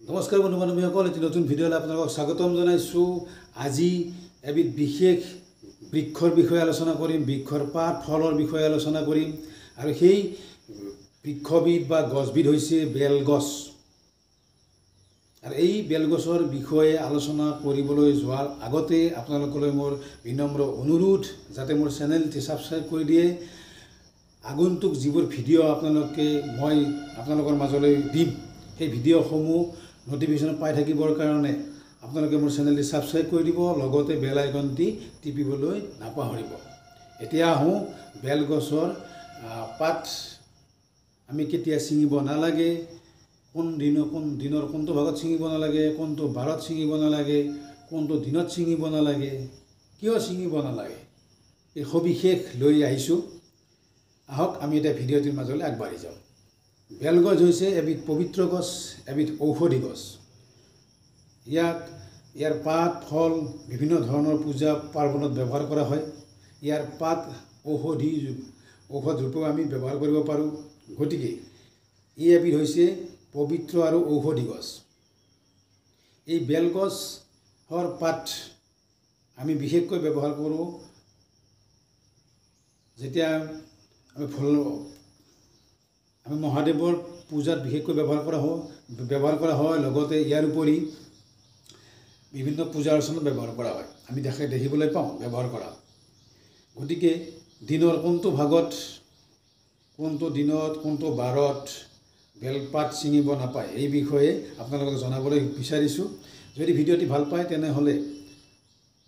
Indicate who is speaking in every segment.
Speaker 1: নমস্কাৰ বন্ধু বান্ধৱীসকল, এটি নতুন ভিডিঅ'লৈ আপোনালোকক স্বাগতম জনাইছোঁ। আজি এবিধ বিশেষ বৃক্ষৰ বিষয়ে আলোচনা কৰিম, বৃক্ষৰ পাত ফলৰ বিষয়ে আলোচনা কৰিম। আৰু সেই বৃক্ষবিধ বা গছবিধ হৈছে বেলগছ। আৰু এই বেলগছৰ বিষয়ে আলোচনা কৰিবলৈ যোৱাৰ আগতে আপোনালোকলৈ মোৰ বিনম্ৰ অনুৰোধ, যাতে মোৰ চেনেলটি ছাবস্ক্ৰাইব কৰি দিয়ে। আগন্তুক যিবোৰ ভিডিঅ' মই আপোনালোকৰ মাজলৈ দিম, সেই ভিডিঅ'সমূহ নটিফিকেশ্যন পাই থাকিবৰ কাৰণে আপোনালোকে মোৰ চেনেলটি ছাবস্ক্ৰাইব কৰি দিব, লগতে বেল আইকনটি টিপিবলৈ নাপাহৰিব। এতিয়া আহোঁ বেলগছৰ পাত আমি কেতিয়া ছিঙিব নালাগে, কোন দিনৰ কোনটো ভাগত ছিঙিব নালাগে, কোনটো বাৰত ছিঙিব নালাগে, কোনটো দিনত ছিঙিব নালাগে, কিয় ছিঙিব নালাগে, এই সবিশেষ লৈ আহিছোঁ। আহক আমি এতিয়া ভিডিঅ'টিৰ মাজলৈ আগবাঢ়ি যাওঁ। বেলগছ হৈছে এবিধ পবিত্ৰ গছ, এবিধ ঔষধি গছ। ইয়াৰ পাত ফল বিভিন্ন ধৰণৰ পূজা পাৰ্বণত ব্যৱহাৰ কৰা হয়। ইয়াৰ পাত ঔষধ ৰূপেও আমি ব্যৱহাৰ কৰিব পাৰোঁ। গতিকে ই এবিধ হৈছে পবিত্ৰ আৰু ঔষধি গছ। এই বেলগছৰ পাত আমি বিশেষকৈ ব্যৱহাৰ কৰোঁ যেতিয়া আমি মহাদেৱৰ পূজাত বিশেষকৈ ব্যৱহাৰ কৰা হয়। লগতে ইয়াৰ উপৰি বিভিন্ন পূজা অৰ্চনাত ব্যৱহাৰ কৰা হয়, আমি দেখিবলৈ পাওঁ ব্যৱহাৰ কৰা। গতিকে দিনৰ কোনটো ভাগত, কোনটো দিনত, কোনটো বাৰত বেলপাত ছিঙিব নাপায়, এই বিষয়ে আপোনালোকক জনাবলৈ বিচাৰিছোঁ। যদি ভিডিঅ'টি ভাল পায় তেনেহ'লে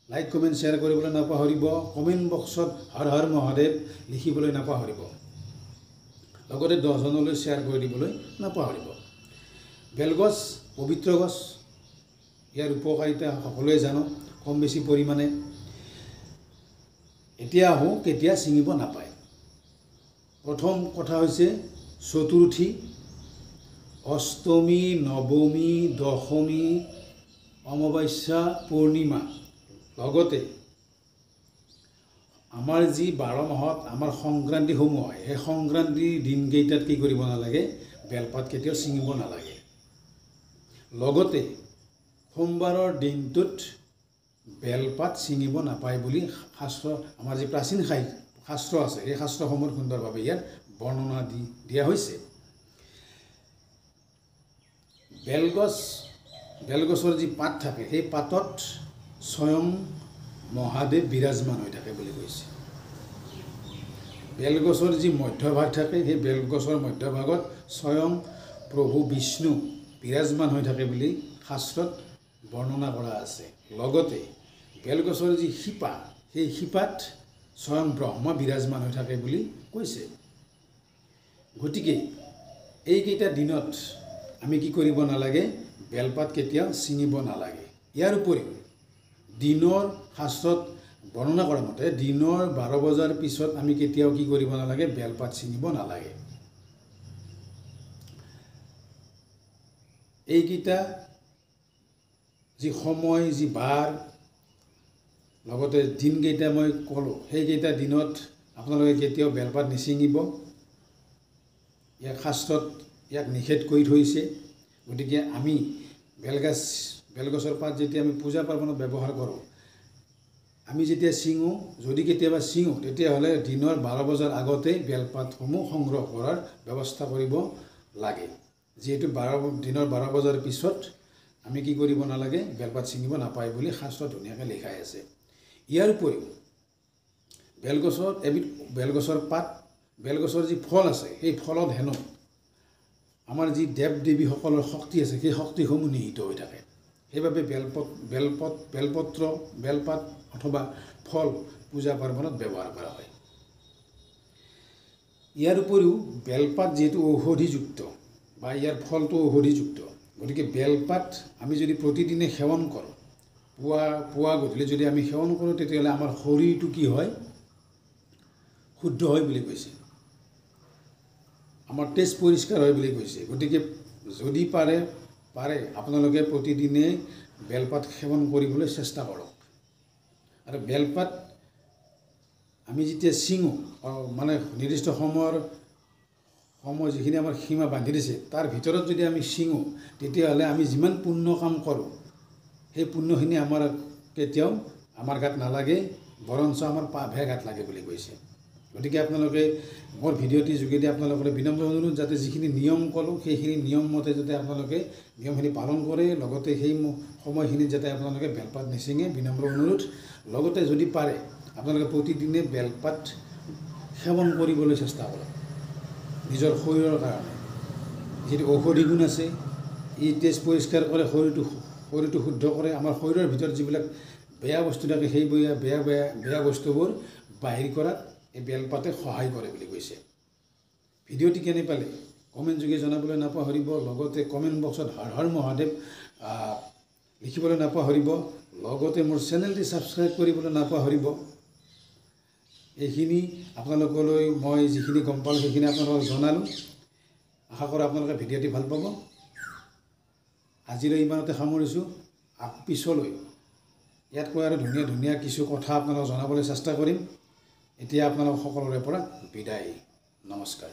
Speaker 1: লাইক কমেণ্ট শ্বেয়াৰ কৰিবলৈ নাপাহৰিব। কমেণ্ট বক্সত হৰ হৰ মহাদেৱ লিখিবলৈ নাপাহৰিব। লগতে 10 জনলৈ শ্বেয়াৰ কৰি দিবলৈ নাপাহৰিব। বেলগছ পবিত্ৰ গছ, ইয়াৰ উপকাৰিতা সকলোৱে জানো কম বেছি পৰিমাণে। এতিয়া আহোঁ কেতিয়া ছিঙিব নাপায়। প্ৰথম কথা হৈছে চতুৰ্থী, অষ্টমী, নৱমী, দশমী, অমাৱস্যা, পূৰ্ণিমা। লগতে আমাৰ যি 12 মাহত আমাৰ সংক্ৰান্তিসমূহ হয়, সেই সংক্ৰান্তিৰ দিনকেইটাত কি কৰিব নালাগে, বেলপাত কেতিয়াও ছিঙিব নালাগে। লগতে সোমবাৰৰ দিনটোত বেলপাত ছিঙিব নাপায় বুলি আমাৰ যি প্ৰাচীন শাস্ত্ৰ আছে, সেই শাস্ত্ৰসমূহত সুন্দৰভাৱে ইয়াত বৰ্ণনা দিয়া হৈছে। বেলগছৰ যি পাত থাকে, সেই পাতত স্বয়ং মহাদেৱ বিৰাজমান হৈ থাকে বুলি কৈছে। বেলগছৰ যি মধ্যভাগ থাকে, সেই বেলগছৰ মধ্যভাগত স্বয়ং প্ৰভু বিষ্ণু বিৰাজমান হৈ থাকে বুলি শাস্ত্ৰত বৰ্ণনা কৰা আছে। লগতে বেলগছৰ যি শিপা, সেই শিপাত স্বয়ং ব্ৰহ্মা বিৰাজমান হৈ থাকে বুলি কৈছে। গতিকে এইকেইটা দিনত আমি কি কৰিব নালাগে, বেলপাত কেতিয়াও ছিঙিব নালাগে। ইয়াৰ উপৰিও দিনৰ শাস্ত্ৰত বৰ্ণনা কৰা মতে দিনৰ 12 বজাৰ পিছত আমি কেতিয়াও কি কৰিব নালাগে, বেলপাত ছিঙিব নালাগে। এইকেইটা যি সময়, যি বাৰ, লগতে দিনকেইটা মই ক'লোঁ, সেইকেইটা দিনত আপোনালোকে কেতিয়াও বেলপাত নিছিঙিব। শাস্ত্ৰত ইয়াক নিষেধ কৰি থৈছে। গতিকে আমি বেলগছৰ পাত যেতিয়া আমি পূজা পাৰ্বণত ব্যৱহাৰ কৰোঁ, আমি যেতিয়া ছিঙো, যদি কেতিয়াবা ছিঙো, তেতিয়াহ'লে দিনৰ 12 বজাৰ আগতেই বেলপাতসমূহ সংগ্ৰহ কৰাৰ ব্যৱস্থা কৰিব লাগে। যিহেতু দিনৰ 12 বজাৰ পিছত আমি কি কৰিব নালাগে, বেলপাত ছিঙিব নাপায় বুলি শাস্ত্ৰত ধুনীয়াকৈ লিখাই আছে। ইয়াৰ উপৰিও বেলগছৰ পাত, বেলগছৰ যি ফল আছে, সেই ফলত হেনো আমাৰ যি দেৱ দেৱীসকলৰ শক্তি আছে, সেই শক্তিসমূহ নিহিত হৈ থাকে। সেইবাবে বেলপাত অথবা ফল পূজা পাৰ্বণত ব্যৱহাৰ কৰা হয়। ইয়াৰ উপৰিও বেলপাত যিহেতু ঔষধিযুক্ত বা ইয়াৰ ফলটো ঔষধিযুক্ত, গতিকে বেলপাত আমি যদি প্ৰতিদিনে সেৱন কৰোঁ, পুৱা গধূলি যদি আমি সেৱন কৰোঁ, তেতিয়াহ'লে আমাৰ শৰীৰটো কি হয়, শুদ্ধ হয় বুলি কৈছে। আমাৰ তেজ পৰিষ্কাৰ হয় বুলি কৈছে। গতিকে যদি পাৰে আপোনালোকে প্ৰতিদিনে বেলপাত সেৱন কৰিবলৈ চেষ্টা কৰক। আৰু বেলপাত আমি যেতিয়া ছিঙো, মানে নিৰ্দিষ্ট সময় যিখিনি আমাৰ সীমা বান্ধি দিছে তাৰ ভিতৰত যদি আমি ছিঙো তেতিয়াহ'লে আমি যিমান পুণ্য কাম কৰোঁ সেই পুণ্যখিনি আমাৰ কেতিয়াও আমাৰ গাত নালাগে, বৰঞ্চ আমাৰ পাপহে গাত লাগে বুলি কৈছে। গতিকে আপোনালোকে মোৰ ভিডিঅ'টিৰ যোগেদি আপোনালোকে বিনম্ৰ অনুৰোধ যাতে যিখিনি নিয়ম ক'লোঁ সেইখিনি নিয়ম মতে যাতে আপোনালোকে নিয়মখিনি পালন কৰে, লগতে সেই সময়খিনিত যাতে আপোনালোকে বেলপাত নিচিঙে, বিনম্ৰ অনুৰোধ। লগতে যদি পাৰে আপোনালোকে প্ৰতিদিনে বেলপাত সেৱন কৰিবলৈ চেষ্টা কৰক নিজৰ শৰীৰৰ কাৰণে। যিটো ঔষধি গুণ আছে, ই তেজ পৰিষ্কাৰ কৰে, শৰীৰটো শুদ্ধ কৰে। আমাৰ শৰীৰৰ ভিতৰত যিবিলাক বেয়া বস্তু থাকে সেই বেয়া বস্তুবোৰ বাহিৰ কৰাত এই বেলপাতে সহায় কৰে বুলি কৈছে। ভিডিঅ'টি কেনে পালে কমেণ্ট যোগে জনাবলৈ নাপাহৰিব। লগতে কমেণ্ট বক্সত হৰ হৰ মহাদেৱ লিখিবলৈ নাপাহৰিব। লগতে মোৰ চেনেলটি ছাবস্ক্ৰাইব কৰিবলৈ নাপাহৰিব। এইখিনি আপোনালোকলৈ মই যিখিনি গম পালোঁ সেইখিনি আপোনালোকক জনালোঁ। আশা কৰোঁ আপোনালোকে ভিডিঅ'টি ভাল পাব। আজিলৈ ইমানতে সামৰিছোঁ। পিছলৈ ইয়াতকৈ আৰু ধুনীয়া ধুনীয়া কিছু কথা আপোনালোকক জনাবলৈ চেষ্টা কৰিম। এতিয়া আপোনালোক সকলোৰে পৰা বিদায়। নমস্কাৰ।